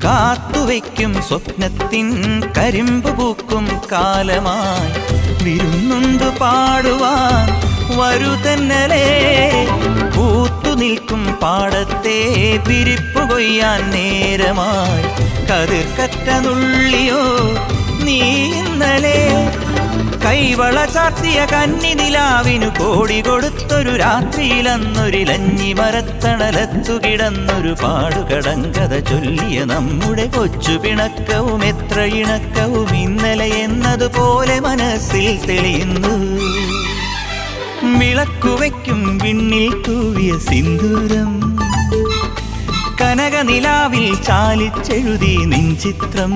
കാത്തുവയ്ക്കും സ്വപ്നത്തിൻ കരിമ്പ് പൂക്കും കാലമായി വിരുന്നുണ്ട് പാടുവാൻ വരുതന്നലേ. പൂത്തു നിൽക്കും പാടത്തെ പിരിപ്പു കൊയ്യാൻ നേരമായി കതിർക്കറ്റ നുള്ളിയോ നീ ഇന്നലെ. കൈവള ചാർത്തിയ കന്നി നിലാവിനു കോടി കൊടുത്തൊരു രാത്രിയിലന്നൊരിലഞ്ഞി മരത്തണലത്തു കിടന്നൊരു പാടുകടങ്കഥ ചൊല്ലിയ നമ്മുടെ കൊച്ചു പിണക്കവും എത്ര ഇണക്കവും ഇന്നലെ എന്നതുപോലെ മനസ്സിൽ തെളിയുന്നു. വിളക്കുവയ്ക്കും വിണ്ണിൽ തൂവിയ സിന്ദൂരം കനകനിലാവിൽ ചാലിച്ചെഴുതി നിൻ ചിത്രം.